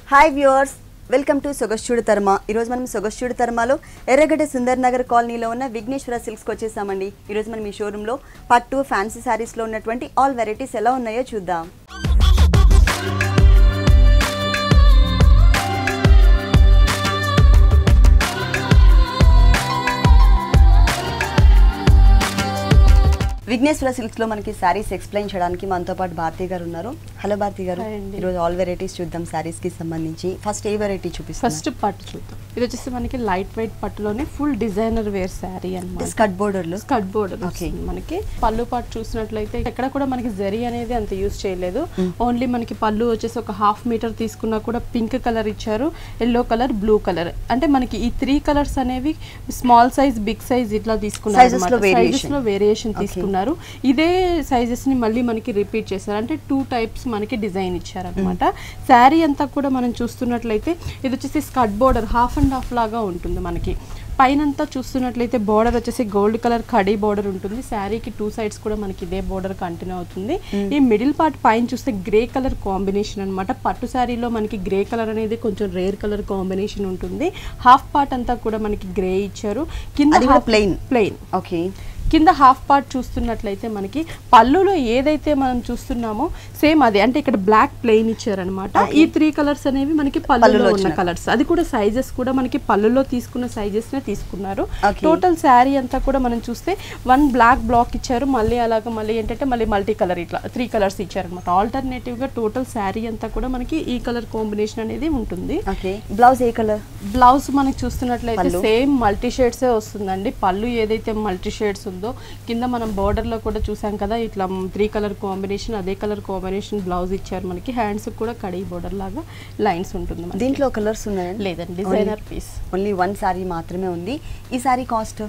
Hi viewers, welcome to Sogaschudu తర్మ. ఈరోజు మనం సొగస్చూడు తర్మలో ఎర్రగడ్డ సుందర్ నగర్ కాలనీలో ఉన్న విఘ్నేశ్వర సిల్క్స్కి వచ్చేసామండి. ఈరోజు మనం ఈ షోరూంలో పట్టు ఫ్యాన్సీ శారీస్లో ఉన్నటువంటి ఆల్ వెరైటీస్ ఎలా ఉన్నాయో చూద్దాం. విఘ్నేశ్వర సిల్క్స్ లో మనకి సారీస్ ఎక్స్ప్లెయిన్ చేయడానికి మనతో పాటు భారతి గారు ఉన్నారు. హలో భారతి గారు, ఈరోజు ఆల్ వెరైటీస్ చూద్దాం సారీస్ కి సంబంధించి. ఫస్ట్ ఏ వెరైటీ చూపిస్తాం? ఫస్ట్ పట్టు చూద్దాం. ఇది వచ్చేసి మనకి లైట్ వెయిట్ పట్టులోనే ఫుల్ డిజైనర్ వేర్ సారీ అన్నమాట. స్కర్ట్ బోర్డర్ లో స్కర్ట్ బోర్డర్ మనకి పళ్ళు పాటు చూసినట్లయితే ఎక్కడ కూడా మనకి జరీ అనేది అంత యూజ్ చేయలేదు. ఓన్లీ మనకి పళ్ళు వచ్చేసి ఒక 1/2 మీటర్ తీసుకున్నా కూడా పింక్ కలర్ ఇచ్చారు, ఎల్లో కలర్, బ్లూ కలర్. అంటే మనకి ఈ 3 కలర్స్ అనేవి స్మాల్ సైజ్, బిగ్ సైజ్ ఇట్లా తీసుకున్నారు. సైజెస్ లో వేరియేషన్ తీసుకున్నారు. ఇదే సైజెస్ ని మళ్ళీ మనకి రిపీట్ చేశారు. అంటే 2 టైప్స్ మనకి డిజైన్ ఇచ్చారు అనమాట. శారీ అంతా కూడా మనం చూస్తున్నట్లయితే ఇది వచ్చేసి స్కర్ట్ బోర్డర్ 1/2 లాగా ఉంటుంది. మనకి పైనంతా చూస్తున్నట్లయితే బోర్డర్ వచ్చేసి గోల్డ్ కలర్ కడీ బోర్డర్ ఉంటుంది. శారీకి 2 సైడ్స్ కూడా మనకి ఇదే బోర్డర్ కంటిన్యూ అవుతుంది. ఈ మిడిల్ పార్ట్ పైన చూస్తే గ్రే కలర్ కాంబినేషన్ అనమాట. పట్టు శారీలో మనకి గ్రే కలర్ అనేది కొంచెం రేర్ కలర్ కాంబినేషన్ ఉంటుంది. హాఫ్ పార్ట్ అంతా కూడా మనకి గ్రే ఇచ్చారు. కింద ప్లెయిన్ ఓకే. కింద హాఫ్ పార్ట్ చూస్తున్నట్లయితే మనకి పళ్ళులో ఏదైతే మనం చూస్తున్నామో సేమ్ అదే. అంటే ఇక్కడ బ్లాక్ ప్లెయిన్ ఇచ్చారనమాట. ఈ 3 కలర్స్ అనేవి మనకి పళ్ళులో ఉన్న కలర్స్. అది కూడా సైజెస్ కూడా మనకి పళ్ళులో తీసుకున్న సైజెస్ నే తీసుకున్నారు. టోటల్ శారీ అంతా కూడా మనం చూస్తే 1 బ్లాక్ బ్లాక్ ఇచ్చారు. మళ్ళీ అలాగా మళ్ళీ ఏంటంటే మళ్ళీ మల్టీ కలర్ ఇట్లా 3 కలర్స్ ఇచ్చారనమాట. ఆల్టర్నేటివ్ గా టోటల్ శారీ అంతా కూడా మనకి ఈ కలర్ కాంబినేషన్ అనేది ఉంటుంది. బ్లౌజ్ ఏ కలర్? బ్లౌజ్ మనకి చూస్తున్నట్లయితే సేమ్ మల్టీ షేడ్స్ వస్తుందండి. పళ్ళు ఏదైతే మల్టీ షేడ్స్ కింద మనం బోర్డర్ లో కూడా చూసాం కదా, ఇట్లా 3 కలర్ కాంబినేషన్, అదే కలర్ కాంబినేషన్ బ్లౌజ్ ఇచ్చారు. మనకి హ్యాండ్స్ కూడా కడీ బోర్డర్ లాగా లైన్స్ ఉంటుంది. దీంట్లో కలర్స్ ఉన్నాయండి? లేదండి, డిజైనర్ పీస్. ఓన్లీ 1 సారీ మాత్రమే ఉంది. ఈ సారీ కాస్ట్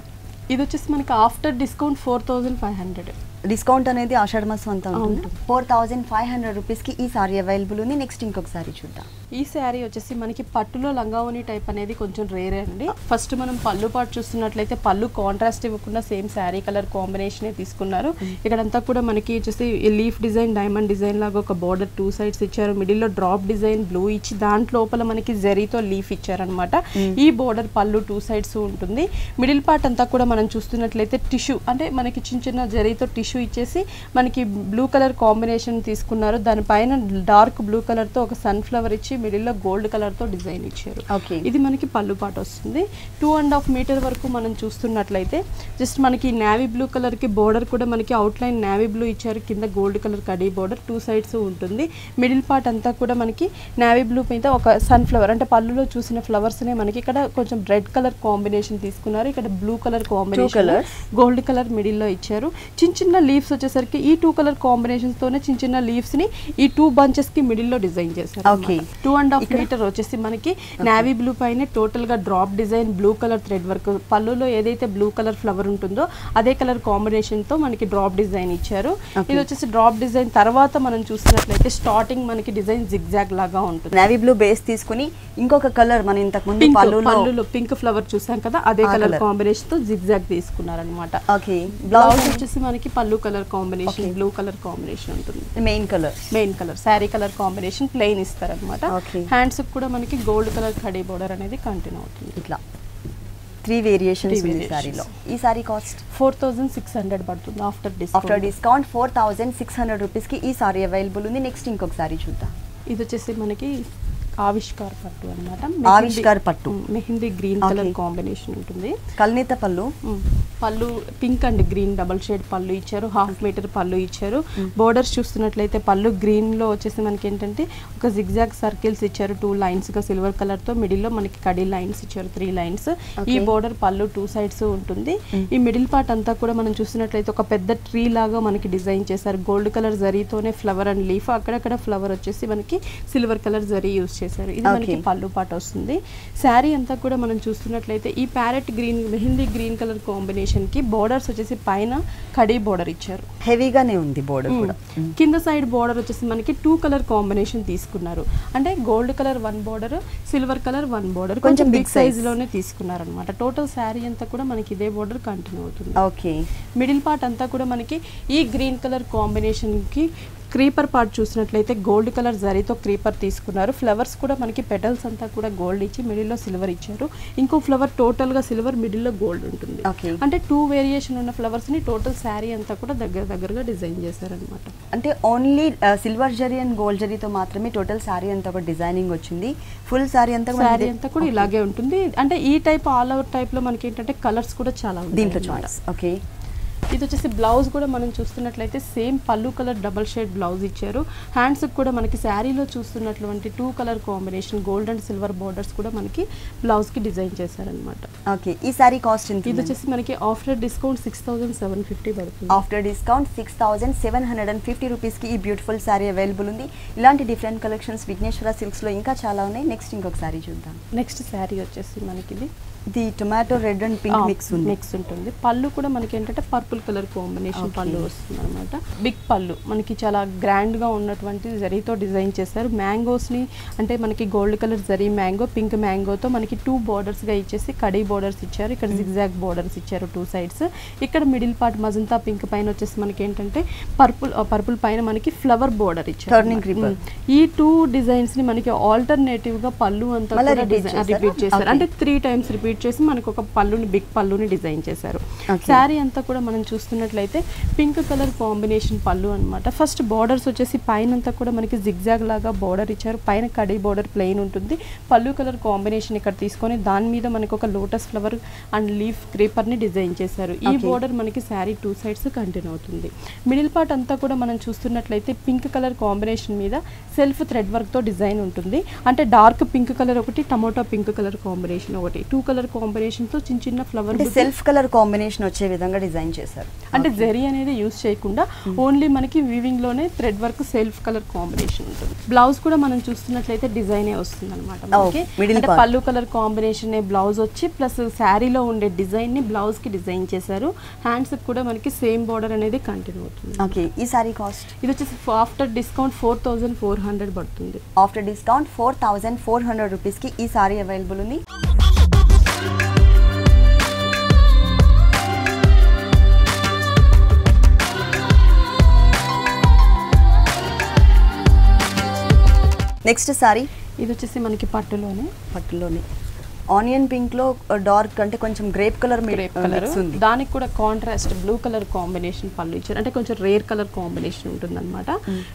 ఇది వచ్చేసి మనకి ఆఫ్టర్ డిస్కౌంట్ 4500. డిస్కౌంట్ అనేది ఆషాఢ మాసం అంతా ఉంటుంది. 4500 రూపీస్కి ఈ సారీ అవైలబుల్ ఉంది. నెక్స్ట్ ఇంకొక సారీ చూద్దాం. ఈ శారీ వచ్చేసి మనకి పట్టులో లంగావోని టైప్ అనేది కొంచెం రేరే అండి. ఫస్ట్ మనం పళ్ళు పాటు చూస్తున్నట్లయితే పళ్ళు కాంట్రాస్ట్ ఇవ్వకుండా సేమ్ శారీ కలర్ కాంబినేషన్ తీసుకున్నారు. ఇక్కడంతా కూడా మనకి వచ్చేసి లీఫ్ డిజైన్, డైమండ్ డిజైన్ లాగా ఒక బోర్డర్ 2 సైడ్స్ ఇచ్చారు. మిడిల్ లో డ్రాప్ డిజైన్ బ్లూ ఇచ్చి దాంట్లోపల మనకి జరీతో లీఫ్ ఇచ్చారనమాట. ఈ బోర్డర్ పళ్ళు 2 సైడ్స్ ఉంటుంది. మిడిల్ పార్ట్ అంతా కూడా మనం చూస్తున్నట్లయితే టిష్యూ, అంటే మనకి చిన్న చిన్న జరీతో టిష్యూ ఇచ్చేసి మనకి బ్లూ కలర్ కాంబినేషన్ తీసుకున్నారు. దానిపైన డార్క్ బ్లూ కలర్ తో ఒక సన్ఫ్లవర్ ఇచ్చి మిడిల్ లో గోల్డ్ కలర్ తో డిజైన్ ఇచ్చారు. ఇది మనకి పళ్ళు పాట వస్తుంది. 2.5 మీటర్ వరకు మనం చూస్తున్నట్లయితే జస్ట్ మనకి నేవీ బ్లూ కలర్ కి బోర్డర్ కూడా మనకి అవుట్ లైన్ నేవీ బ్లూ ఇచ్చారు. కింద గోల్డ్ కలర్ కడీ బోర్డర్ 2 సైడ్స్ ఉంటుంది. మిడిల్ పార్ట్ అంతా కూడా మనకి నేవీ బ్లూ మీద ఒక సన్ఫ్లవర్, అంటే పళ్ళులో చూసిన ఫ్లవర్స్ నే మనకి ఇక్కడ కొంచెం రెడ్ కలర్ కాంబినేషన్ తీసుకున్నారు. ఇక్కడ blue colour combination, gold colour middle లో ఇచ్చారు. చిన్న చిన్న లీవ్స్ వచ్చేసరికి ఈ 2 కలర్ కాంబినేషన్స్ తోనే చిన్న చిన్న లీవ్స్ ని ఈ 2 బంచెస్ కి మిడిల్ లో డిజైన్ చేశారు. 2.5 మీటర్ వచ్చేసి మనకి నేవీ బ్లూ పైన టోటల్ గా drop design, blue colour thread work. పళ్ళులో ఏదైతే బ్లూ కలర్ ఫ్లవర్ ఉంటుందో అదే కలర్ కాంబినేషన్ తో మనకి డ్రాప్ డిజైన్ ఇచ్చారు. ఇది వచ్చేసి డ్రాప్ డిజైన్ తర్వాత మనం చూసినట్లయితే స్టార్టింగ్ మనకి డిజైన్ జిగ్జాగ్ లాగా ఉంటుంది. నేవీ బ్లూ బేస్ తీసుకుని ఇంకొక కలర్ మన ఇంతకు ముందు పళ్ళులో పింక్ ఫ్లవర్ చూసాం కదా, అదే కలర్ కాంబినేషన్ తో జిగ్జాగ్ తీసుకున్నారనమాట. బ్లౌజ్ వచ్చేసి మనకి పళ్ళు colour combination, blue colour combination ఉంటుంది. Main colour saree colour combination plain ఇస్తారనమాట. హ్యాండ్స్ కూడా మనకి గోల్డ్ కలర్ కడీ బోర్డర్ అనేది కంటిన్యూ అవుతుంది. ఇట్లా 3 వేరియేషన్స్ ఉంది సారీలో. ఈ సారీ కాస్ట్ 4600 పడుతుంది ఆఫ్టర్ డిస్కౌంట్. 4600 రూపీస్కి ఈ సారీ అవైలబుల్ ఉంది. నెక్స్ట్ ఇంకొక సారీ చూద్దాం. ఇది వచ్చేసి మనకి ఆవిష్కార్ పట్టు అనమాట. ఆవిష్కార్ పట్టు మెహందీ గ్రీన్ కలర్ కాంబినేషన్ ఉంటుంది. కల్నేత పళ్ళు pink and green double shade పళ్ళు ఇచ్చారు. 1/2 మీటర్ పళ్ళు ఇచ్చారు. బోర్డర్స్ చూస్తున్నట్లయితే పళ్ళు గ్రీన్ లో వచ్చేసి మనకి ఏంటంటే ఒక జిగ్జాగ్ సర్కిల్స్ ఇచ్చారు 2 లైన్స్ గా సిల్వర్ కలర్ తో. మిడిల్ లో మనకి కడీ లైన్స్ ఇచ్చారు 3 లైన్స్. ఈ బోర్డర్ పళ్ళు 2 సైడ్స్ ఉంటుంది. ఈ మిడిల్ పార్ట్ అంతా కూడా మనం చూసినట్లయితే ఒక పెద్ద ట్రీ లాగా మనకి డిజైన్ చేశారు. గోల్డ్ కలర్ జరీతోనే ఫ్లవర్ అండ్ లీఫ్, అక్కడక్కడ ఫ్లవర్ వచ్చేసి మనకి సిల్వర్ కలర్ జరీ యూస్ చేశారు. ఇది మనకి పళ్ళు పాట వస్తుంది. శారీ అంతా కూడా మనం చూస్తున్నట్లయితే ఈ parrot green, mehndi green colour combination కి బోర్డర్స్ వచ్చేసి పైన కడీ బోర్డర్ ఇచ్చారు. హెవీగానే ఉంది బోర్డర్ కూడా. కింద సైడ్ బోర్డర్ వచ్చేసి మనకి 2 కలర్ కాంబినేషన్ తీసుకున్నారు. అంటే gold colour 1 border, silver colour 1 border, కొంచెం బిగ్ సైజ్ లోనే తీసుకున్నారు అనమాట. టోటల్ శారీ అంతా కూడా మనకి ఇదే బోర్డర్ కంటిన్యూ అవుతుంది. ఓకే. మిడిల్ పార్ట్ అంతా కూడా మనకి ఈ గ్రీన్ కలర్ కాంబినేషన్ కి క్రీపర్ పార్ట్ చూసినట్లయితే గోల్డ్ కలర్ జరీతో క్రీపర్ తీసుకున్నారు. ఫ్లవర్స్ కూడా మనకి పెటల్స్ అంతా కూడా గోల్డ్ ఇచ్చి మిడిల్లో సిల్వర్ ఇచ్చారు. ఇంకో ఫ్లవర్ టోటల్ గా సిల్వర్, మిడిల్లో గోల్డ్ ఉంటుంది. అంటే 2 వేరియేషన్ ఉన్న ఫ్లవర్స్ ని టోటల్ శారీ అంతా కూడా దగ్గరగా డిజైన్ చేశారనమాట. అంటే only silver zari and gold జరీతో మాత్రమే టోటల్ శారీ అంతా కూడా డిజైనింగ్ వచ్చింది. ఫుల్ శారీ అంతా కూడా ఇలాగే ఉంటుంది. అంటే ఈ టైప్ ఆల్ ఓవర్ టైప్ లో మనకి ఏంటంటే కలర్స్ కూడా చాలా దీంట్లో చాయిస్. ఓకే, ఇది వచ్చేసి బ్లౌజ్ కూడా మనం చూస్తున్నట్లయితే సేమ్ పళ్ళు కలర్ డబల్ షేడ్ బ్లౌజ్ ఇచ్చారు. హ్యాండ్స్ కూడా మనకి శారీలో చూస్తున్నటువంటి 2 colour combination gold and silver borders కూడా మనకి బ్లౌజ్ కి డిజైన్ చేశారనమాట. ఓకే, ఈ శారీ కాస్ట్ ఎంత? ఇది వచ్చేసి మనకి ఆఫ్టర్ డిస్కౌంట్ 6750 పడుతుంది. ఆఫ్టర్ డిస్కౌంట్ 6750 రూపీస్ కి ఈ బ్యూటిఫుల్ శారీ అవైలబుల్ ఉంది. ఇలాంటి డిఫరెంట్ కలెక్షన్స్ విఘ్నేశ్వర సిల్క్స్ లో ఇంకా చాలా ఉన్నాయి. నెక్స్ట్ ఇంకొక శారీ చూద్దాం. నెక్స్ట్ శారీ వచ్చేసి మనకి ఇది tomato red and pink mix ఉంటుంది. పళ్ళు కూడా మనకి ఏంటంటే పర్పుల్ కలర్ కాంబినేషన్ పళ్ళు వస్తుంది అనమాట. బిగ్ పళ్ళు మనకి చాలా గ్రాండ్ గా ఉన్నటువంటి జరీతో డిజైన్ చేశారు. మ్యాంగోస్ ని అంటే మనకి gold colour zari mango, pink మ్యాంగోతో మనకి 2 బోర్డర్స్ గా ఇచ్చేసి కడీ బోర్డర్స్ ఇచ్చారు. ఇక్కడ జిగ్జాగ్ బోర్డర్స్ ఇచ్చారు 2 సైడ్స్. ఇక్కడ మిడిల్ పార్ట్ మజంతా పింక్ పైన వచ్చేసి మనకి ఏంటంటే పర్పుల్ పైన మనకి ఫ్లవర్ బోర్డర్ ఇచ్చారు. ఈ 2 డిజైన్స్ ని మనకి ఆల్టర్నేటివ్ గా పళ్ళు అంతా రిపీట్ చేశారు. అంటే 3 టైమ్స్ రిపీట్ చేసి మనకు ఒక పళ్ళుని బిగ్ పళ్ళుని డిజైన్ చేశారు. శారీ అంతా కూడా మనం చూస్తున్నట్లయితే పింక్ కలర్ కాంబినేషన్ పళ్ళు అనమాట. ఫస్ట్ బార్డర్స్ వచ్చేసి పైన అంతా కూడా మనకి జిగ్జాగ్ లాగా బార్డర్ ఇచ్చారు. పైన కడీ బార్డర్ ప్లెయిన్ ఉంటుంది. పళ్ళు కలర్ కాంబినేషన్ ఇక్కడ తీసుకొని దాని మీద మనకి ఒక lotus flower and leaf creeper ని డిజైన్ చేశారు. ఈ బార్డర్ మనకి శారీ 2 సైడ్స్ కంటిన్యూ అవుతుంది. మిడిల్ పార్ట్ అంతా కూడా మనం చూస్తున్నట్లయితే పింక్ కలర్ కాంబినేషన్ మీద సెల్ఫ్ థ్రెడ్ వర్క్ తో డిజైన్ ఉంటుంది. అంటే డార్క్ పింక్ కలర్ ఒకటి, టమోటా పింక్ కలర్ కాంబినేషన్ ఒకటి, 2 కలర్ కాంబినేషన్ తో చిన్న ఫ్లవర్ సెల్ఫ్ కలర్ కాంబినేషన్ వచ్చే విధంగా డిజైన్ చేశారు. అంటే జరీ అనేది యూస్ చేయకుండా ఓన్లీ మనకి వీవింగ్ లోనే thread work self colour combination ఉంటుంది. బ్లౌజ్ కూడా మనం చూస్తున్నట్లయితే డిజైన్ వస్తుంది అనమాట. అంటే పళ్ళు కలర్ కాంబినేషన్ బ్లౌజ్ వచ్చి ప్లస్ శారీలో ఉండే డిజైన్ ని బ్లౌజ్ కి డిజైన్ చేశారు. హ్యాండ్స్ కూడా మనకి సేమ్ బార్డర్ అనేది కంటిన్యూ అవుతుంది. ఓకే, ఈ సారీ కాస్ట్ ఇది వచ్చేసి ఆఫ్టర్ డిస్కౌంట్ 4400 పడుతుంది. ఆఫ్టర్ డిస్కౌంట్ 4400 రూపీస్ కి ఈ సారీ అవైలబుల్ ఉంది. నెక్స్ట్ సారీ ఇది వచ్చేసి మనకి పట్టులోనే ఆనియన్ పింక్ లో డార్క్ అంటే కొంచెం గ్రేప్ కలర్ ఉంది. దానికి కూడా కాంట్రాస్ట్ బ్లూ కలర్ కాంబినేషన్ పళ్ళు ఇచ్చారు. అంటే కొంచెం రేర్ కలర్ కాంబినేషన్ ఉంటుంది అనమాట.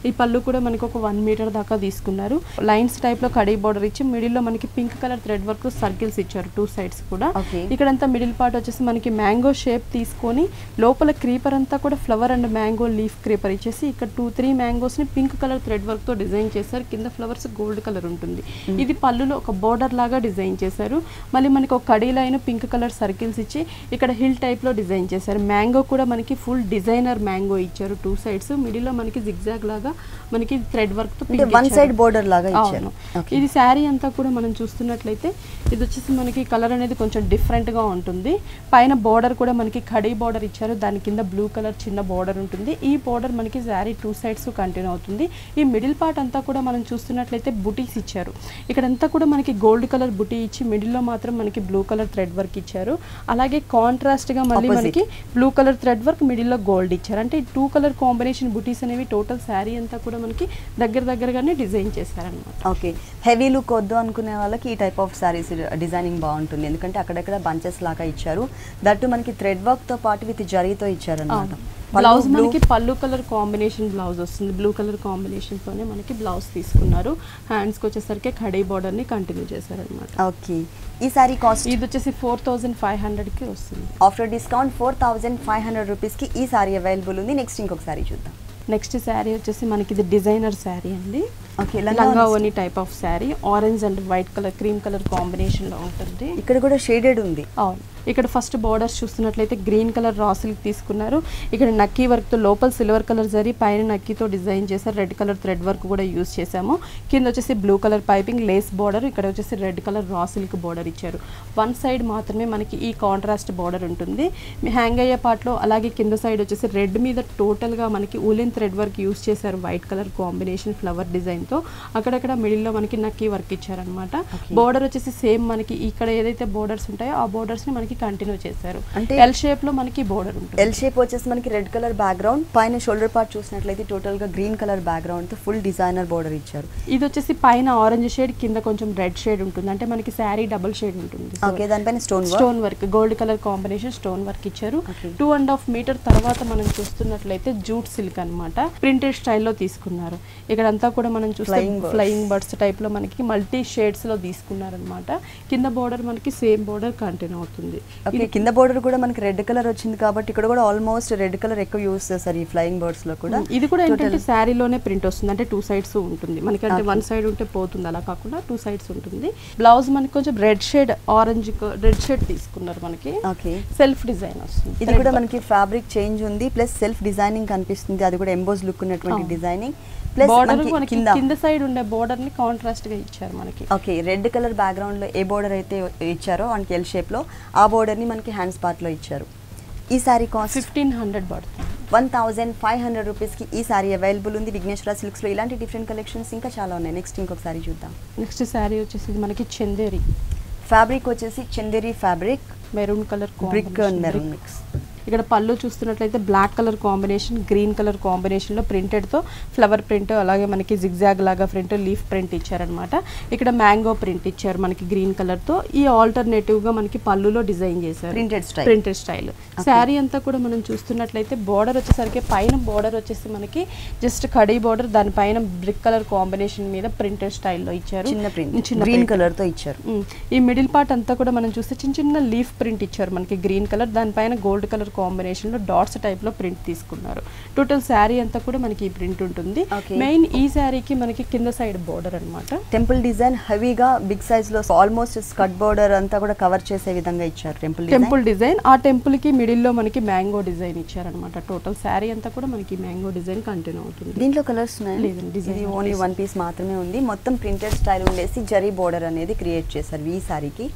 ఈ పళ్ళు కూడా మనకి ఒక 1 మీటర్ దాకా తీసుకున్నారు. లైన్స్ టైప్ లో కడీ బార్డర్ ఇచ్చి మిడిల్ లో మనకి pink colour thread work circles ఇచ్చారు 2 సైడ్స్ కూడా. ఇక్కడంతా మిడిల్ పార్ట్ వచ్చేసి మనకి మ్యాంగో షేప్ తీసుకొని లోపల క్రీపర్ అంతా కూడా flower and mango leaf creeper ఇచ్చేసి ఇక్కడ 2-3 మ్యాంగోస్ ని పింక్ కలర్ థ్రెడ్ వర్క్ తో డిజైన్ చేశారు. కింద ఫ్లవర్స్ గోల్డ్ కలర్ ఉంటుంది. ఇది పళ్ళులో ఒక బోర్డర్ లాగా డిజైన్ చేశారు. మళ్ళీ మనకి ఒక khadi line pink colour circles ఇచ్చి ఇక్కడ హిల్ టైప్ లో డిజైన్ చేశారు. మ్యాంగో కూడా మనకి ఫుల్ డిజైనర్ మ్యాంగో ఇచ్చారు 2 సైడ్స్. మిడిల్ లో మనకి జిగ్జాగ్ లాగా మనకి థ్రెడ్ వర్క్ తో వన్ సైడ్ బోర్డర్ లాగా ఇచ్చారు. ఇది శారీ అంతా కూడా మనం చూస్తున్నట్లయితే ఇది వచ్చేసి మనకి కలర్ అనేది కొంచెం డిఫరెంట్ గా ఉంటుంది. పైన బోర్డర్ కూడా మనకి కడీ బోర్డర్ ఇచ్చారు. దాని కింద బ్లూ కలర్ చిన్న బోర్డర్ ఉంటుంది. ఈ బోర్డర్ మనకి శారీ 2 సైడ్స్ కంటిన్యూ అవుతుంది. ఈ మిడిల్ పార్ట్ అంతా కూడా మనం చూస్తున్నట్లయితే బుటీస్ ఇచ్చారు. ఇక్కడంతా కూడా మనకి గోల్డ్ కలర్ బుటీ ఇచ్చి మిడిల్ లో మాత్రం మనకి బ్లూ కలర్ థ్రెడ్ వర్క్ ఇచ్చారు. అలాగే కాంట్రాస్ట్ గా మళ్ళీ మనకి blue colour thread work middle లో గోల్డ్ ఇచ్చారు. అంటే 2 కలర్ కాంబినేషన్ బుటీస్ అనేవి టోటల్ శారీ అంతా కూడా మనకి దగ్గరగానే డిజైన్ చేశారన్నమాట. ఓకే, హెవీ లుక్ వద్దు అనుకునే వాళ్ళకి ఈ టైప్ ఆఫ్ సారీస్ డిజైనింగ్ బాగుంటుంది. ఎందుకంటే అక్కడక్కడ బంచెస్ లాగా ఇచ్చారు. దట్టు మనకి థ్రెడ్ వర్క్ తో పాటు విత్ జరీతో ఇచ్చారు అన్నమాట. బ్లౌజ్ మనకి పళ్ళు కలర్ కాంబినేషన్ బ్లౌజ్ వస్తుంది. బ్లూ కలర్ కాంబినేషన్ తోనే మనకి బ్లౌజ్ తీసుకున్నారు. హ్యాండ్స్ కి వచ్చేసరికి కడీ బార్డర్ ని కంటిన్యూ చేశారన్నమాట. ఓకే, ఈ సారీ కాస్ట్ ఇది వచ్చేసి 4500 కి వస్తుంది. ఆఫ్టర్ డిస్కౌంట్ 4500 రూపీస్ కి ఈ సారీ అవైలబుల్ ఉంది. నెక్స్ట్ ఇంకొక సారీ చూద్దాం. నెక్స్ట్ శారీ వచ్చేసి మనకి ఇది డిజైనర్ శారీ అండి. ఓకే, లంగా ఓని type of sari orange and white colour cream colour combination లో ఉంటుంది. ఇక్కడ కూడా షేడెడ్ ఉంది. అవును, ఇక్కడ ఫస్ట్ బార్డర్స్ చూస్తున్నట్లయితే గ్రీన్ కలర్ రా సిల్క్ తీసుకున్నారు. ఇక్కడ నక్కీ వర్క్ తో లోపల సిల్వర్ కలర్ జరీ పైన నక్కీతో డిజైన్ చేశారు. రెడ్ కలర్ థ్రెడ్ వర్క్ కూడా యూస్ చేసాము. కింద వచ్చేసి blue colour piping lace border, ఇక్కడ వచ్చేసి red colour raw silk border ఇచ్చారు. 1 సైడ్ మాత్రమే మనకి ఈ కాంట్రాస్ట్ బార్డర్ ఉంటుంది. హ్యాంగ్ అయ్యే పార్ట్ లో అలాగే కింద సైడ్ వచ్చేసి రెడ్ మీద టోటల్ గా మనకి ఊలెన్ థ్రెడ్ వర్క్ యూస్ చేశారు. White colour combination flower design తో అక్కడక్కడ మిడిల్ లో మనకి నక్కీ వర్క్ ఇచ్చారనమాట. బార్డర్ వచ్చేసి సేమ్ మనకి ఇక్కడ ఏదైతే బోర్డర్స్ ఉంటాయో ఆ బోర్డర్స్ ని మనకి అనేది కంటిన్యూ చేశారు. అంటే ఎల్ షేప్ లో మనకి బోర్డర్ ఉంటుంది. ఎల్ షేప్ వచ్చేసి మనకి రెడ్ కలర్ బ్యాక్గ్రౌండ్, పైన షోల్డర్ పార్ట్ చూసినట్లయితే టోటల్ గా గ్రీన్ కలర్ బ్యాక్గ్రౌండ్ తో ఫుల్ డిజైనర్ బోర్డర్ ఇచ్చారు. ఇది వచ్చేసి పైన ఆరెంజ్ షేడ్, కింద కొంచెం రెడ్ షేడ్ ఉంటుంది. అంటే మనకి శారీ డబుల్ షేడ్ ఉంటుంది. ఓకే, దానిపైన stone work, gold colour combination stone work ఇచ్చారు. 2.5 మీటర్ తర్వాత మనం చూస్తున్నట్లయితే జూట్ సిల్క్ అన్నమాట, ప్రింటెడ్ స్టైల్లో తీసుకున్నారు. ఇక్కడంతా కూడా మనం చూస్తే ఫ్లయింగ్ బర్డ్స్ టైప్ లో మనకి మల్టీ షేడ్స్ లో తీసుకున్నారు అనమాట. కింద బోర్డర్ మనకి సేమ్ బోర్డర్ కంటిన్యూ అవుతుంది. ఓకే, కింద బోర్డర్ కూడా మనకి రెడ్ కలర్ వచ్చింది కాబట్టి ఇక్కడ కూడా ఆల్మోస్ట్ రెడ్ కలర్ ఎక్కువ యూస్ చేస్తారు ఈ ఫ్లయింగ్ బర్డ్స్ లో కూడా. ఇది కూడా ఏంటంటే శారీలోనే ప్రింట్ వస్తుంది, అంటే 2 సైడ్స్ ఉంటుంది మనకి. అంటే 1 సైడ్ ఉంటే పోతుంది, అలా కాకుండా 2 సైడ్స్ ఉంటుంది. బ్లౌజ్ మనకి కొంచెం red shade, orange red shade తీసుకున్నారు మనకి. ఓకే, సెల్ఫ్ డిజైన్ వస్తుంది. ఇది కూడా మనకి ఫ్యాబ్రిక్ చేంజ్ ఉంది, ప్లస్ సెల్ఫ్ డిజైనింగ్ కనిపిస్తుంది. అది కూడా ఎంబోస్ లుక్ ఉన్నటువంటి డిజైనింగ్. ప్లస్ మనకి కింద సైడ్ ఉండే బోర్డర్ ని కాంట్రాస్ట్ గా ఇచ్చారు మనకి. ఓకే, రెడ్ కలర్ బ్యాక్గ్రౌండ్ లో ఏ బోర్డర్ అయితే ఇచ్చారో మనకి ఎల్ షేప్ లో ఆ బోర్డర్ ని మనకి హ్యాండ్స్ పార్ట్ లో ఇచ్చారు. ఈ సారీ కాస్ట్ 1500 పడుతుంది. 1500 రూపీస్ కి ఈ సారీ అవైలబుల్ ఉంది విఘ్నేశ్వర సిల్క్స్ లో. ఇలాంటి డిఫరెంట్ కలెక్షన్స్ ఇంకా చాలా ఉన్నాయి. నెక్స్ట్ ఇంకొక సారీ చూద్దాం. నెక్స్ట్ సారీ వచ్చేసి మనకి చందేరి ఫ్యాబ్రిక్ వచ్చేసి Chanderi fabric, maroon colour brick and maroon mix. ఇక్కడ పళ్ళు చూస్తున్నట్లయితే black colour combination, green colour కాంబినేషన్లో ప్రింటెడ్తో ఫ్లవర్ ప్రింట్, అలాగే మనకి జిగ్జాగ్ లాగా ప్రింట్, లీఫ్ ప్రింట్ ఇచ్చారనమాట. ఇక్కడ మ్యాంగో ప్రింట్ ఇచ్చారు మనకి గ్రీన్ కలర్తో. ఈ ఆల్టర్నేటివ్గా మనకి పళ్ళులో డిజైన్ చేశారు, ప్రింటెడ్ స్టైల్. శారీ అంతా కూడా మనం చూస్తున్నట్లయితే బోర్డర్ వచ్చేసరికి పైన బోర్డర్ వచ్చేసి మనకి జస్ట్ కడీ బోర్డర్, దానిపైన బ్రిక్ కలర్ కాంబినేషన్ మీద ప్రింటెడ్ స్టైల్లో ఇచ్చారు, చిన్న గ్రీన్ కలర్ తో ఇచ్చారు. ఈ మిడిల్ పార్ట్ అంతా కూడా మనం చూస్తే చిన్న చిన్న లీఫ్ ప్రింట్ ఇచ్చారు మనకి గ్రీన్ కలర్, దానిపైన గోల్డ్ కలర్ కాంబినేషన్ లో డాట్స్ టైప్ లో ప్రింట్ తీసుకున్నారు. టోటల్ శారీ అంతా కూడా మనకి ఈ ప్రింట్ ఉంటుంది. మెయిన్ ఈ శారీకి మనకి కింద సైడ్ బోర్డర్ అన్నమాట, టెంపుల్ డిజైన్ హెవీగా బిగ్ సైజ్ లో ఆల్మోస్ట్ స్కర్ట్ బోర్డర్ అంతా కూడా కవర్ చేసే విధంగా ఇచ్చారు టెంపుల్ డిజైన్. ఆ టెంపుల్ కి మిడిల్ లో మనకి మ్యాంగో డిజైన్ ఇచ్చారనమాట. టోటల్ శారీ అంతా కూడా మనకి మ్యాంగో డిజైన్ కంటిన్యూ అవుతుంది. దీంట్లో కలర్స్ లేదండి, ఇది ఓన్లీ 1 పీస్ మాత్రమే ఉంది. మొత్తం ప్రింటెడ్ స్టైల్ ఉండేసి జరీ బోర్డర్ అనేది క్రియేట్ చేశారు ఈ సారీకి.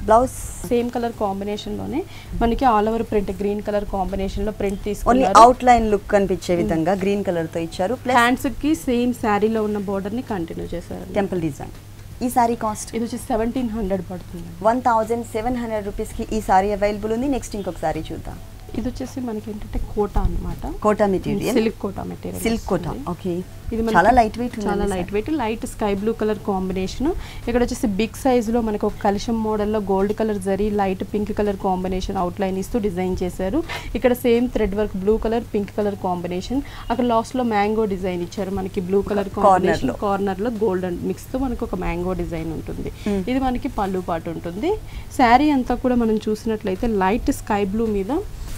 బ్లౌజ్ సేమ్ కలర్ కాంబినేషన్ లోనే మనకి all over print, green colour combination లో ప్రింట్ తీసుకున్నారు. ఓన్లీ అవుట్ లైన్ లుక్ కనిపించే విధంగా గ్రీన్ కలర్ తో ఇచ్చారు. హ్యాండ్స్ కి సేమ్ శారీలో ఉన్న బోర్డర్ ని కంటిన్యూ చేశారు, టెంపుల్ డిజైన్. ఈ సారీ కాస్ట్ ఇది వచ్చి 1700 పడుతుంది. 1700 రూపీస్ కి ఈ సారీ అవైలబుల్ ఉంది. నెక్స్ట్ ఇంకొక సారీ చూద్దాం. ఇది వచ్చేసి మనకి ఏంటంటే కోటా అన్నమాట, Kota material, silk Kota material, silk Kota. Okay, ఇది చాలా లైట్ వెయిట్, చాలా light weight, light sky blue colour combination. ఇక్కడ వచ్చేసి బిగ్ సైజ్ లో మనకి ఒక కలశం మోడల్ లో gold colour zari, light pink colour combination out line ఇస్తూ డిజైన్ చేశారు. ఇక్కడ same thread work, blue colour pink colour combination. అక్కడ లాస్ట్ లో మ్యాంగో డిజైన్ ఇచ్చారు మనకి, బ్లూ కలర్ కాంబినేషన్, కార్నర్ లో గోల్డ్ అండ్ మిక్స్ తో మనకి ఒక మ్యాంగో డిజైన్ ఉంటుంది. ఇది మనకి పళ్ళు పాటు ఉంటుంది. శారీ అంతా కూడా మనం చూసినట్లయితే లైట్ స్కై బ్లూ మీద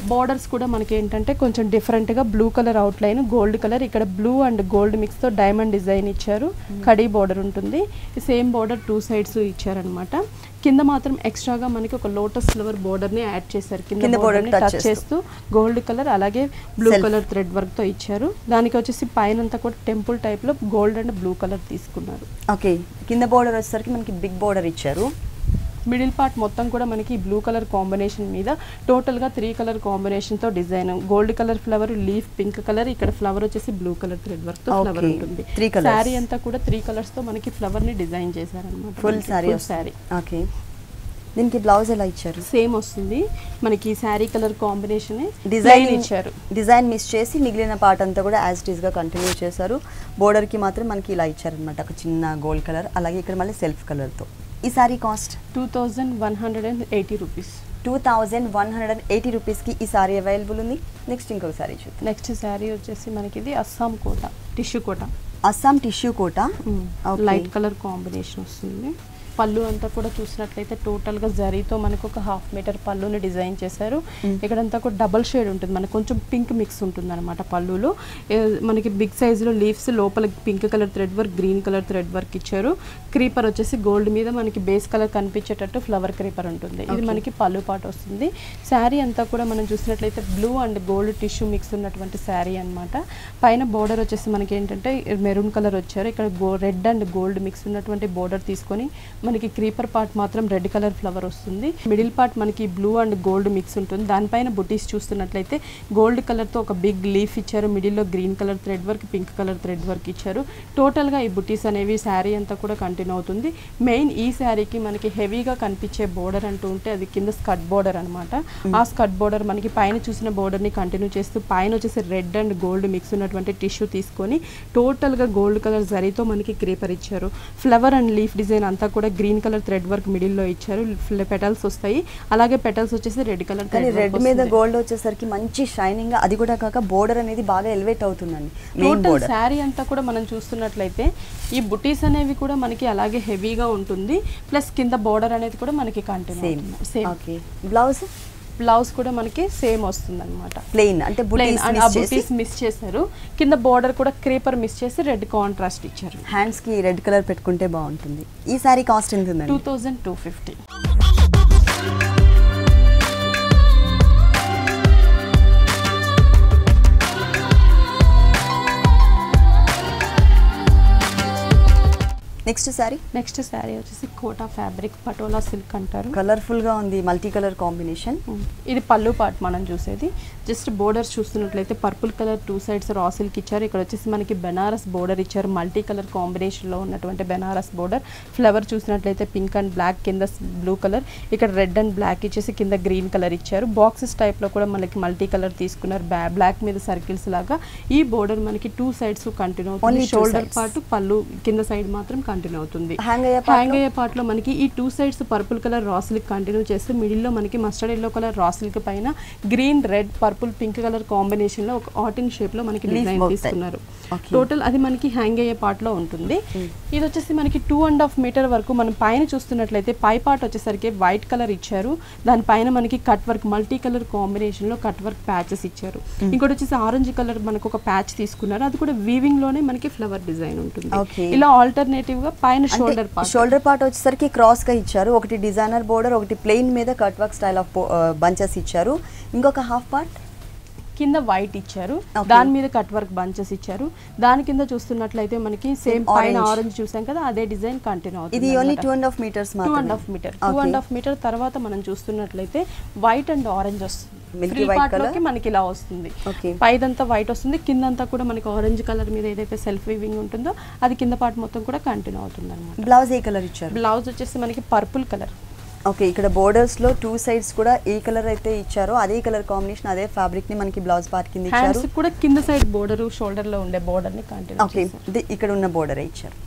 బోర్డర్స్ కూడా మనకి ఏంటంటే కొంచెం డిఫరెంట్గా blue colour outline, gold colour, ఇక్కడ బ్లూ అండ్ గోల్డ్ మిక్స్తో డైమండ్ డిజైన్ ఇచ్చారు. కడీ బోర్డర్ ఉంటుంది. సేమ్ బోర్డర్ 2 సైడ్స్ ఇచ్చారనమాట. కింద మాత్రం ఎక్స్ట్రాగా మనకి ఒక లోటస్ ఫ్లవర్ బోర్డర్ని యాడ్ చేశారు. కింద బోర్డర్ని టచ్ చేస్తూ గోల్డ్ కలర్ అలాగే బ్లూ కలర్ థ్రెడ్ వర్క్తో ఇచ్చారు. దానికి వచ్చేసి పైన అంతా కూడా టెంపుల్ టైప్లో గోల్డ్ అండ్ బ్లూ కలర్ తీసుకున్నారు. ఓకే, కింద బోర్డర్ వచ్చేసరికి మనకి బిగ్ బోర్డర్ ఇచ్చారు. మిడిల్ పార్ట్ మొత్తం కూడా మనకి బ్లూ కలర్ కాంబినేషన్ మీద టోటల్గా 3 కలర్ కాంబినేషన్తో design, gold colour flower, leaf pink colour, ఇక్కడ ఫ్లవర్ వచ్చేసి బ్లూ కలర్ థ్రెడ్ వర్క్తో ఫ్లవర్ ఉంటుంది. శారీ అంతా కూడా 3 కలర్స్తో మనకి ఫ్లవర్ని డిజైన్ చేశారనమాట. ఫుల్ శారీ. ఓకే, దీనికి బ్లౌజ్ ఎలా ఇచ్చారు? సేమ్ వస్తుంది మనకి శారీ కలర్ కాంబినేషన్, డిజైన్ ఇచ్చారు. డిజైన్ మిస్ చేసి మిగిలిన పార్ట్ అంతా కూడా యాజ్ ఇట్ ఈస్ గా కంటిన్యూ చేశారు. బోర్డర్ కి మాత్రం మనకి ఇలా ఇచ్చారనమాట, ఒక చిన్న గోల్డ్ కలర్, అలాగే ఇక్కడ మళ్ళీ సెల్ఫ్ కలర్ తో. ఈ సారీ కాస్ట్ 2180 రూపీస్. 2180 రూపీస్ కి ఈ సారీ అవైలబుల్ ఉంది. నెక్స్ట్ ఇంకొక సారీ చూద్దాం. నెక్స్ట్ సారీ వచ్చేసి మనకి ఇది అస్సాం కోట, టిష్యూ కోట, అస్సాం టిష్యూ కోట. లైట్ కలర్ కాంబినేషన్ వస్తుంది. పళ్ళు అంతా కూడా చూసినట్లయితే టోటల్గా జరీతో మనకు ఒక 1/2 మీటర్ పళ్ళుని డిజైన్ చేశారు. ఇక్కడంతా కూడా డబల్ షేడ్ ఉంటుంది, మనకు కొంచెం పింక్ మిక్స్ ఉంటుంది అనమాట పళ్ళులో. మనకి బిగ్ సైజులో లీవ్స్, లోపల pink colour thread work, green colour thread work ఇచ్చారు. క్రీపర్ వచ్చేసి గోల్డ్ మీద మనకి బేస్ కలర్ కనిపించేటట్టు ఫ్లవర్ క్రీపర్ ఉంటుంది. ఇది మనకి పళ్ళు పాటు వస్తుంది. శారీ అంతా కూడా మనం చూసినట్లయితే blue and gold tissue mix ఉన్నటువంటి శారీ అనమాట. పైన బోర్డర్ వచ్చేసి మనకి ఏంటంటే మెరూన్ కలర్ వచ్చారు. ఇక్కడ రెడ్ అండ్ గోల్డ్ మిక్స్ ఉన్నటువంటి బోర్డర్ తీసుకొని మనకి క్రీపర్ పార్ట్ మాత్రం రెడ్ కలర్ ఫ్లవర్ వస్తుంది. మిడిల్ పార్ట్ మనకి బ్లూ అండ్ గోల్డ్ మిక్స్ ఉంటుంది. దానిపైన బుటీస్ చూస్తున్నట్లయితే గోల్డ్ కలర్ తో ఒక బిగ్ లీఫ్ ఇచ్చారు. మిడిల్ లో green colour thread work, pink colour thread work ఇచ్చారు. టోటల్ గా ఈ బుటీస్ అనేవి శారీ అంతా కూడా కంటిన్యూ అవుతుంది. మెయిన్ ఈ శారీకి మనకి హెవీగా కనిపించే బోర్డర్ అంటూ ఉంటే అది కింద స్కర్ట్ బోర్డర్ అనమాట. ఆ స్కర్ట్ బోర్డర్ మనకి పైన చూసిన బోర్డర్ ని కంటిన్యూ చేస్తూ పైన వచ్చేసి రెడ్ అండ్ గోల్డ్ మిక్స్ ఉన్నటువంటి టిష్యూ తీసుకొని టోటల్ గా గోల్డ్ కలర్ జరీతో మనకి క్రీపర్ ఇచ్చారు. ఫ్లవర్ అండ్ లీఫ్ డిజైన్ అంతా కూడా green colour thread work middle లో ఇచ్చారు. పెటల్స్ వస్తాయి. అలాగే పెటల్స్ వచ్చేసి రెడ్ కలర్. కానీ రెడ్ మీద గోల్డ్ వచ్చేసరికి మంచి షైనింగ్, అది కూడా కాక బోర్డర్ అనేది బాగా ఎలివేట్ అవుతుందండి. టోటల్ శారీ అంతా కూడా మనం చూస్తున్నట్లయితే ఈ బుటీస్ అనేవి కూడా మనకి అలాగే హెవీగా ఉంటుంది. ప్లస్ కింద బోర్డర్ అనేది కూడా మనకి continue same. Okay, blouse blouse కూడా మనకి సేమ్ వస్తుంది అనమాట. ప్లెయిన్ అంటే బుటీస్ మిస్ చేశారు. కింద బోర్డర్ కూడా క్రీపర్ మిస్ చేసి రెడ్ కాంట్రాస్ట్ ఇచ్చారు. హ్యాండ్స్ కి రెడ్ కలర్ పెట్టుకుంటే బాగుంటుంది. ఈ సారీ కాస్ట్ ఎంత ఉందండి? 2250. నెక్స్ట్ శారీ వచ్చేసి కోటా ఫ్యాబ్రిక్ పటోలా సిల్క్ అంటారు. కలర్ఫుల్ గా ఉంది, మల్టీ కలర్ కాంబినేషన్. ఇది పళ్ళు పార్ట్ మనం చూసేది. జస్ట్ బోర్డర్స్ చూస్తున్నట్లయితే purple colour 2 sides raw silk ఇచ్చారు. ఇక్కడ వచ్చేసి మనకి బెనారస్ బోర్డర్ ఇచ్చారు. మల్టీ కలర్ కాంబినేషన్ లో ఉన్నటువంటి బెనారస్ బోర్డర్. ఫ్లవర్ చూసినట్లయితే పింక్ అండ్ బ్లాక్, కింద బ్లూ కలర్, ఇక్కడ రెడ్ అండ్ బ్లాక్ ఇచ్చేసి కింద గ్రీన్ కలర్ ఇచ్చారు. బాక్సెస్ టైప్ లో కూడా మనకి మల్టీ కలర్ తీసుకున్నారు. బ్లాక్ మీద సర్కిల్స్ లాగా. ఈ బోర్డర్ మనకి 2 సైడ్స్ కంటిన్యూ అవుతుంది. షోల్డర్ పార్ట్ పళ్ళు కింద సైడ్ మాత్రం కంటిన్యూ అవుతుంది. హ్యాంగ్ అయ్యే పార్ట్ లో మనకి ఈ 2 sides purple colour raw silk continue చేస్తే మిడిల్ లో మనకి mustard yellow colour raw silk పైన green red purple pink colour combination లో ఒక ఆటింగ్ షేప్ లో మనకి డిజైన్ తీసుకున్నారు. టోటల్ అది మనకి హ్యాంగ్ అయ్యే పార్ట్ లో ఉంటుంది. ఇది వచ్చేసి మనకి 2.5 మీటర్ వరకు మనం పైన చూస్తున్నట్లయితే పై పార్ట్ వచ్చేసరికి వైట్ కలర్ ఇచ్చారు. దానిపైన మనకి cut work multi colour combination లో కట్ వర్క్ ప్యాచెస్ ఇచ్చారు. ఇంకోటి వచ్చేసి ఆరెంజ్ కలర్ మనకు ఒక ప్యాచ్ తీసుకున్నారు. అది కూడా వీవింగ్ లోనే మనకి ఫ్లవర్ డిజైన్ ఉంటుంది. ఇలా ఆల్టర్నేటివ్ గా పైన షోల్డర్ పార్ట్ వచ్చేసరికి క్రాస్ గా ఇచ్చారు. ఒకటి డిజైనర్ బోర్డర్, ఒకటి ప్లెయిన్ మీద cut work style of bunches ఇచ్చారు. ఇంకొక హాఫ్ పార్ట్ కింద వైట్ ఇచ్చారు. దాని మీద కట్ వర్క్ బంచెస్ ఇచ్చారు. దాని కింద చూస్తున్నట్లయితే మనకి సేమ్ పైన ఆరెంజ్ చూసాం కదా, అదే డిజైన్ కంటిన్యూ అవుతుంది. ఇది ఓన్లీ 2.5 మీటర్స్ మాత్రమే. 2.5 మీటర్ తర్వాత మనం చూస్తున్నట్లయితే వైట్ అండ్ ఆరెంజ్ వస్తుంది. మనకి ఇలా వస్తుంది. పైదంతా వైట్ వస్తుంది, కిందంతా కూడా మనకి ఆరెంజ్ కలర్ మీద ఏదైతే సెల్ఫ్ వీవింగ్ ఉంటుందో అది కింద పార్ట్ మొత్తం కూడా కంటిన్యూ అవుతుంది అనమాట. బ్లౌజ్ ఏ కలర్ ఇచ్చారు? బ్లౌజ్ వచ్చేసి మనకి పర్పుల్ కలర్. ఓకే, ఇక్కడ బోర్డర్స్ లో 2 సైడ్స్ కూడా ఏ కలర్ అయితే ఇచ్చారో అదే కలర్ కాంబినేషన్, అదే ఫ్యాబ్రిక్ ని మనకి బ్లౌజ్ పార్ట్ కింద ఇచ్చారు. హ్యాండ్స్ కూడా కింద సైడ్ బోర్డర్, షోల్డర్ లో ఉండే బోర్డర్ ని కంటిన్యూ. ఓకే, ఇక్కడ ఉన్న బోర్డర్ ఇచ్చారు.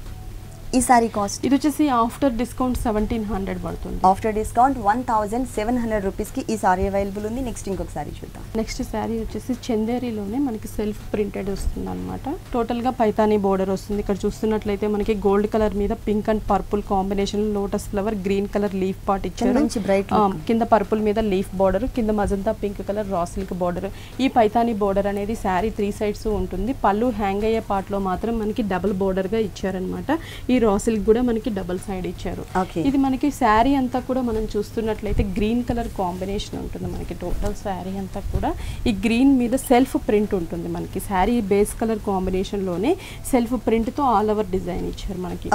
ఈ సారీ కాస్ట్ ఇది వచ్చేసి ఆఫ్టర్ డిస్కౌంట్ 1700 పడుతుంది. ఆఫ్టర్ డిస్కౌంట్ 1700 రూపీస్ కి ఈ సారీ అవైలబుల్ ఉంది. నెక్స్ట్ ఇంకొక సారీ చూద్దాం. నెక్స్ట్ సారీ వచ్చేసి చందేరిలోనే మనకి సెల్ఫ్ ప్రింటెడ్ వస్తుంది అనమాట. టోటల్ గా పైతానీ బోర్డర్ వస్తుంది. ఇక్కడ చూస్తున్నట్లయితే మనకి గోల్డ్ కలర్ మీద pink and purple combination lotus flower green colour leaf part ఇచ్చారు. కింద పర్పుల్ మీద లీఫ్ బోర్డర్, కింద magenta pink colour raw silk border. ఈ పైతానీ బోర్డర్ అనేది శారీ 3 సైడ్స్ ఉంటుంది. పళ్ళు హ్యాంగ్ అయ్యే పార్ట్ లో మాత్రం మనకి డబుల్ బోర్డర్ గా ఇచ్చారనమాట. ఈ రా సిల్క్ కూడా మనకి డబుల్ సైడ్ ఇచ్చారు. ఇది మనకి శారీ అంతా కూడా మనం చూస్తున్నట్లయితే గ్రీన్ కలర్ కాంబినేషన్ ఉంటుంది. మనకి టోటల్ శారీ అంతా కూడా ఈ గ్రీన్ మీద సెల్ఫ్ ప్రింట్ ఉంటుంది. మనకి శారీ బేస్ కలర్ కాంబినేషన్ లోనే సెల్ఫ్ ప్రింట్ తో ఆల్ ఓవర్ డిజైన్ ఇచ్చారు మనకి.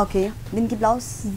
దీనికి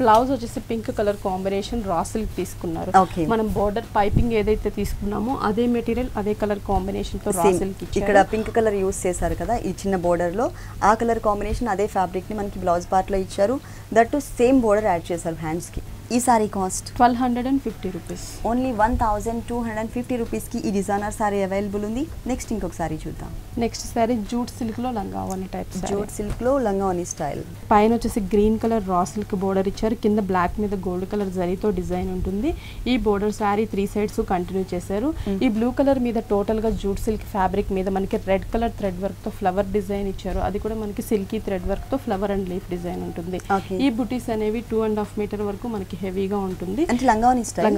బ్లౌజ్ వచ్చేసి pink colour combination raw silk తీసుకున్నారు. మనం బోర్డర్ పైపింగ్ ఏదైతే తీసుకున్నామో అదే మెటీరియల్ అదే కలర్ కాంబినేషన్ తో రా సిల్క్ ఇచ్చారు. ఇక్కడ పింక్ కలర్ యూస్ చేశారు కదా ఈ చిన్న బోర్డర్ లో, ఆ కలర్ కాంబినేషన్ అదే ఫ్యాబ్రిక్ ని మనకి బ్లౌజ్ పార్ట్ లో ఇచ్చారు. That to same border add చేశారు హ్యాండ్స్ కి. ఈ sari cost 1250 rupees. Only 1250 rupees కి ఈ డిజైనర్ సారీ అవైలబుల్ ఉంది. నెక్స్ట్ ఇంకొక సారీ చూద్దాం. నెక్స్ట్ సారీ జూట్ సిల్క్ లో లంగావని టైప్. జూట్ సిల్క్ లో లంగావని స్టైల్. పైన వచ్చేసి green colour raw silk border ఇచ్చారు. కింద బ్లాక్ మీద గోల్డ్ కలర్ జరీతో డిజైన్ ఉంటుంది. ఈ బోర్డర్ సారీ 3 సైడ్స్ కంటిన్యూ చేశారు. ఈ బ్లూ కలర్ మీద టోటల్ గా జూట్ సిల్క్ ఫ్యాబ్రిక్ మీద మనకి రెడ్ కలర్ థ్రెడ్ వర్క్ తో ఫ్లవర్ డిజైన్ ఇచ్చారు. అది కూడా మనకి సిల్కీ థ్రెడ్ వర్క్ తో ఫ్లవర్ అండ్ లీఫ్ డిజైన్ ఉంటుంది. ఈ బుటీస్ అనేవి 2.5 మీటర్ వరకు మనకి హెవీగా ఉంటుంది. అంటే లంగావని స్టైల్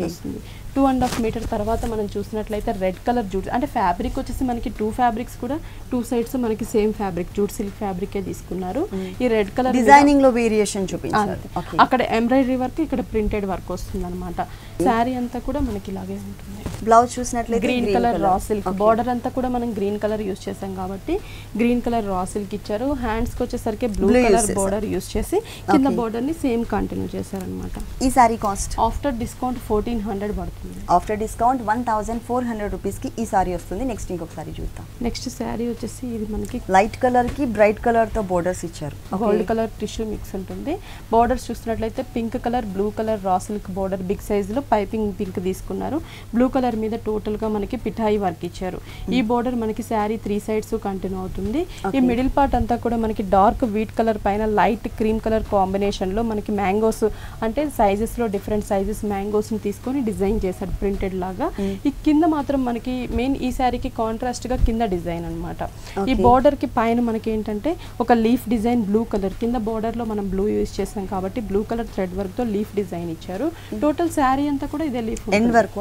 వస్తుంది. 2.5 మీటర్ తర్వాత మనం చూసినట్లయితే రెడ్ కలర్ జూట్, అంటే ఫ్యాబ్రిక్ వచ్చేసి మనకి 2 ఫ్యాబ్రిక్స్ కూడా 2 సైడ్స్ మనకి సేమ్ ఫ్యాబ్రిక్ జూట్ సిల్క్ ఫ్యాబ్రికే తీసుకున్నారు. ఈ రెడ్ కలర్ డిజైనింగ్ లో వేరియేషన్ చూపించారు. అక్కడ ఎంబ్రాయిడరీ వర్క్, ఇక్కడ ప్రింటెడ్ వర్క్ వస్తుంది అనమాట. శారీ అంతా కూడా మనకి ఇలాగే ఉంటుంది. బ్లౌజ్ చూసినట్లయితే green colour raw silk, border అంతా కూడా మనం గ్రీన్ కలర్ యూస్ చేసాం కాబట్టి గ్రీన్ కలర్ రా సిల్క్ ఇచ్చారు. హ్యాండ్స్ కి వచ్చేసరికి బ్లూ కలర్ బార్డర్ యూస్ చేసి కింద బార్డర్ ని సేమ్ కంటిన్యూ చేశారనమాట. ఈ సారీ కాస్ట్ ఆఫ్టర్ డిస్కౌంట్ 1400 పడుతుంది. ఆఫ్టర్ డిస్కౌంట్ 1400 రూపీస్ కి ఈ సారీ వస్తుంది. నెక్స్ట్ ఇంకొక సారీ చూద్దాం. నెక్స్ట్ శారీ వచ్చేసి ఇది మనకి లైట్ కలర్ కి బ్రైట్ కలర్ తో బోర్డర్స్ ఇచ్చారు. గోల్డ్ కలర్ టిష్యూ మిక్స్ ఉంటుంది. బోర్డర్స్ చూసినట్లయితే pink colour, blue colour raw silk border big size లో పైపింగ్ పింక్ తీసుకున్నారు. బ్లూ కలర్ మీద టోటల్ గా మనకి పిఠాయి వర్క్ ఇచ్చారు. ఈ బోర్డర్ మనకి శారీ 3 సైడ్స్ కంటిన్యూ అవుతుంది. ఈ మిడిల్ పార్ట్ అంతా కూడా మనకి డార్క్ వీట్ కలర్ పైన లైట్ క్రీమ్ కలర్ కాంబినేషన్ లో మనకి మ్యాంగోస్, అంటే సైజెస్ లో డిఫరెంట్ సైజెస్ మ్యాంగోస్ ని తీసుకొని డిజైన్ చేశారు ప్రింటెడ్ లాగా. ఈ కింద మాత్రం మనకి మెయిన్ ఈ శారీకి కాంట్రాస్ట్ గా కింద డిజైన్ అన్నమాట. ఈ బోర్డర్ కి పైన మనకి ఏంటంటే ఒక లీఫ్ డిజైన్ బ్లూ కలర్, కింద బోర్డర్ లో మనం బ్లూ యూజ్ చేసాం కాబట్టి బ్లూ కలర్ థ్రెడ్ వర్క్ తో లీఫ్ డిజైన్ ఇచ్చారు. టోటల్ శారీ అంతా కూడా ఇదే leaf end work.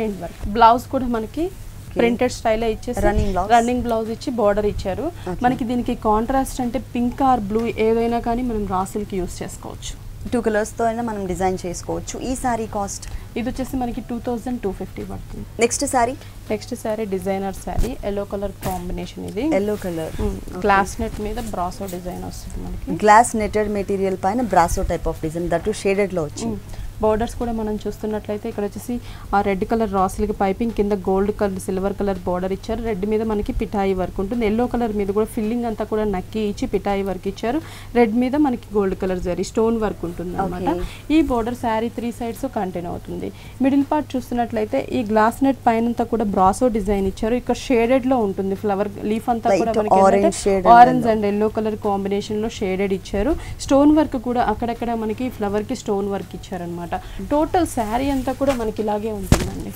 End work. Blouse కూడా మనకి ప్రింటెడ్ స్టైల్ ఇచ్చేసి రన్నింగ్ బ్లౌజ్ ఇచ్చి బార్డర్ ఇచ్చారు. మనకి దీనికి కాంట్రాస్ట్ అంటే పింక్ ఆర్ బ్లూ ఏదైనా కానీ మనం రా సిల్క్ యూస్ చేసుకోవచ్చు. 2 కలర్స్ తో అయినా మనం డిజైన్ చేసుకోవచ్చు. ఈ సారీ కాస్ట్ ఇది వచ్చేసి మనకి 2250 పడుతుంది. Next saree designer saree, yellow colour combination. ఇది ఎల్లో కలర్ గ్లాస్ నెట్ మీద బ్రాసో డిజైన్ వస్తుంది మనకి. గ్లాస్ నెటెడ్ మెటీరియల్ పైన brasso type of design, that shaded లో వచ్చింది. బోర్డర్స్ కూడా మనం చూస్తున్నట్లయితే ఇక్కడ వచ్చేసి ఆ red colour raw silk piping, కింద gold colour silver colour border ఇచ్చారు. రెడ్ మీద మనకి పిఠాయి వర్క్ ఉంటుంది. ఎల్లో కలర్ మీద కూడా ఫిల్లింగ్ అంతా కూడా నక్కి ఇచ్చి పిఠాయి వర్క్ ఇచ్చారు. రెడ్ మీద మనకి gold colour zari stone work ఉంటుంది అనమాట. ఈ బోర్డర్ శారీ 3 సైడ్స్ కంటిన్యూ అవుతుంది. మిడిల్ పార్ట్ చూస్తున్నట్లయితే ఈ గ్లాస్ నెట్ పైన కూడా బ్రాసో డిజైన్ ఇచ్చారు. ఇక్కడ షేడెడ్ లో ఉంటుంది. ఫ్లవర్ లీఫ్ అంతా కూడా మనకి orange and yellow colour combination లో షేడెడ్ ఇచ్చారు. స్టోన్ వర్క్ కూడా అక్కడక్కడ మనకి ఫ్లవర్ కి స్టోన్ వర్క్ ఇచ్చారు అనమాట. టోటల్ శారీ అంతా కూడా మనకి ఇలాగే ఉంటుందండి.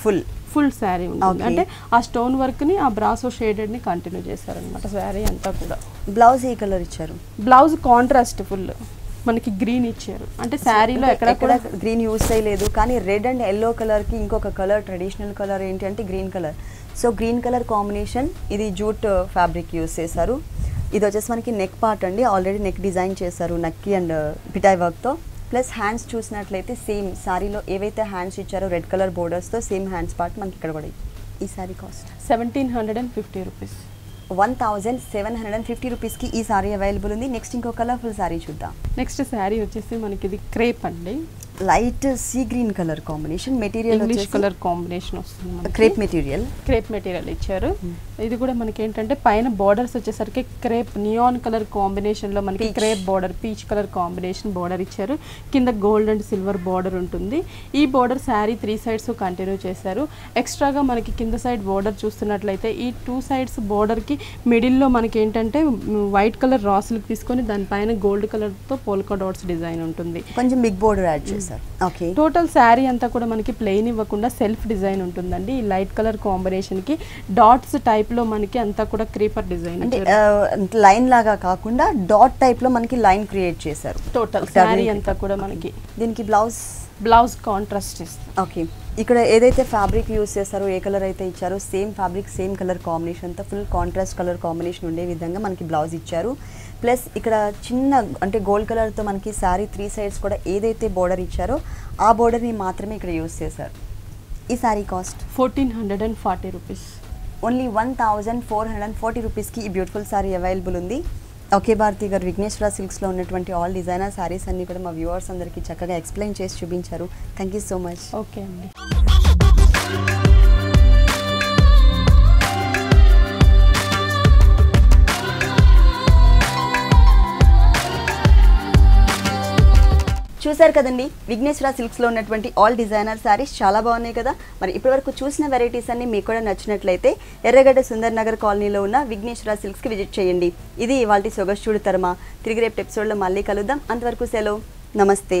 ఫుల్ శారీ ఉంటుంది. అంటే ఆ స్టోన్ వర్క్ ని ఆ బ్రాసో షేడెడ్ ని కంటిన్యూ చేశారనమాట శారీ అంతా కూడా. బ్లౌజ్ ఏ కలర్ ఇచ్చారు? బ్లౌజ్ కాంట్రాస్ట్ ఫుల్ మనకి గ్రీన్ ఇచ్చారు. అంటే శారీలో ఎక్కడ కూడా గ్రీన్ యూస్ చేయలేదు, కానీ రెడ్ అండ్ ఎల్లో కలర్ కి ఇంకొక కలర్, ట్రెడిషనల్ కలర్ ఏంటి అంటే green colour. So green colour combination. ఇది జూట్ ఫ్యాబ్రిక్ యూస్ చేశారు. ఇది వచ్చేసి మనకి నెక్ పార్ట్ అండి. ఆల్రెడీ నెక్ డిజైన్ చేశారు నక్కి అండ్ పిఠాయి వర్క్ తో. ప్లస్ హ్యాండ్స్ చూసినట్లయితే సేమ్ సారీలో ఏవైతే హ్యాండ్స్ ఇచ్చారో రెడ్ కలర్ బోర్డర్స్ తో సేమ్ హ్యాండ్స్ పార్ట్ మనకి ఇక్కడ కూడా. ఈ సారీ కాస్ట్ 1750 రూపీస్. 1750 రూపీస్ కి ఈ సారీ అవైలబుల్ ఉంది. నెక్స్ట్ ఇంకో కలర్ఫుల్ సారీ చూద్దాం. నెక్స్ట్ సారీ వచ్చేసి మనకి ఇది క్రేప్ అండి. Light sea green colour combination, material English colour combination వస్తుంది. క్రేప్ మెటీరియల్ ఇచ్చారు. ఇది కూడా మనకి ఏంటంటే పైన బార్డర్స్ వచ్చేసరికి క్రేప్ నియాన్ కలర్ కాంబినేషన్ లో మనకి crepe border, peach colour combination border ఇచ్చారు. కింద గోల్డ్ అండ్ సిల్వర్ బార్డర్ ఉంటుంది. ఈ బార్డర్ శారీ 3 సైడ్స్ కంటిన్యూ చేశారు. ఎక్స్ట్రాగా మనకి కింద సైడ్ బార్డర్ చూస్తున్నట్లయితే ఈ 2 సైడ్స్ బార్డర్ కి మిడిల్ లో మనకి ఏంటంటే వైట్ కలర్ రా సిల్క్ తీసుకొని దానిపైన గోల్డ్ కలర్ తో పోల్కా డాట్స్ డిజైన్ ఉంటుంది. కొంచెం బిగ్ బార్డర్ యాడ్ చేశారు. టోటల్ శారీ అంతా కూడా మనకి ప్లెయిన్ ఇవ్వకుండా సెల్ఫ్ డిజైన్ ఉంటుందండి. ఈ లైట్ కలర్ కాంబినేషన్ కి డాట్స్ టైప్ లో మనకి అంతా కూడా క్రీపర్ డిజైన్, అంటే లైన్ లాగా కాకుండా డాట్ టైప్ లో మనకి లైన్ క్రియేట్ చేశారు. టోటల్ శారీ అంతా కూడా మనకి. దీనికి బ్లౌజ్ కాంట్రాస్ట్ ఇస్తుంది. ఓకే, ఇక్కడ ఏదైతే ఫ్యాబ్రిక్ యూస్ చేస్తారో, ఏ కలర్ అయితే ఇచ్చారో సేమ్ ఫ్యాబ్రిక్ సేమ్ కలర్ కాంబినేషన్తో ఫుల్ కాంట్రాస్ట్ కలర్ కాంబినేషన్ ఉండే విధంగా మనకి బ్లౌజ్ ఇచ్చారు. ప్లస్ ఇక్కడ చిన్న అంటే గోల్డ్ కలర్తో మనకి శారీ 3 సైడ్స్ కూడా ఏదైతే బోర్డర్ ఇచ్చారో ఆ బోర్డర్ని మాత్రమే ఇక్కడ యూస్ చేశారు. ఈ శారీ కాస్ట్ 1440 రూపీస్. ఓన్లీ 1440 రూపీస్కి ఈ బ్యూటిఫుల్ శారీ అవైలబుల్ ఉంది. ఓకే భారతి గారు, విఘ్నేశ్వర సిల్క్స్లో ఉన్నటువంటి ఆల్ డిజైనర్ శారీస్ అన్ని కూడా మా వ్యూవర్స్ అందరికీ చక్కగా ఎక్స్ప్లెయిన్ చేసి చూపించారు. Thank you so much. Okay అండి. చూసారు కదండి, విఘ్నేశ్వర సిల్క్స్లో ఉన్నటువంటి ఆల్ డిజైనర్ శారీస్ చాలా బాగున్నాయి కదా. మరి ఇప్పటివరకు చూసిన వెరైటీస్ అన్ని మీకు కూడా నచ్చినట్లయితే ఎర్రగడ్డ సుందర్ నగర్ కాలనీలో ఉన్న విఘ్నేశ్వర సిల్క్స్కి విజిట్ చేయండి. ఇది ఇవాల్టి సొగసు చూడు తరమా. తిరిగి రేపు ఎపిసోడ్లో మళ్ళీ కలుద్దాం. అంతవరకు సెలవు, నమస్తే.